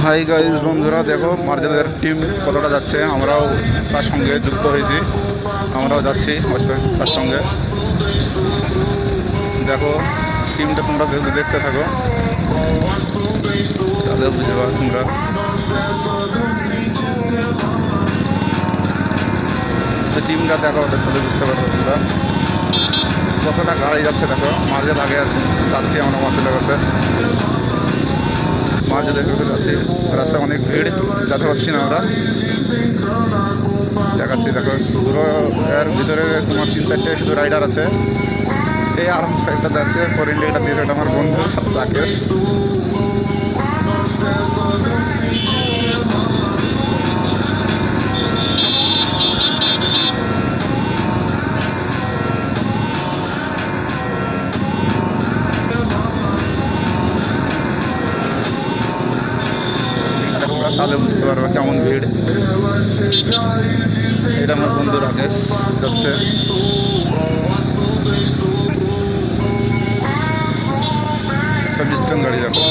Hi guys বন্ধুরা, দেখো মার্জেলের team কতটা যাচ্ছে। আমরাও তার সঙ্গে যুক্ত হয়েছি, আমরাও যাচ্ছি তার সঙ্গে। দেখো টিমটা তোমরা দেখতে থাকো, তাহলে বুঝবা তোমরা। টিমটা দেখো, তাহলে বুঝতে পারবে তোমরা কতটা গাড়ি যাচ্ছে। দেখো মার্জেল আগে আছে, যাচ্ছি আমরা মার্জেলের কাছে। মার্জেলের কাছে যাচ্ছি, রাস্তায় অনেক ভিড়, যেতে পারছি না আমরা। দেখাচ্ছি দেখো, পুরো এর ভিতরে তোমার 3-4টে শুধু রাইডার আছে। এই R15টা যাচ্ছে, 4 ইন্ডিয়াটা দিয়ে, এটা আমার বন্ধু রাকেশ। তাহলে বুঝতে পারবে কেমন ভিড়। এটা আমার বন্ধু রাকেশ যাচ্ছে। সব স্ট্যান্ড গাড়ি দেখো।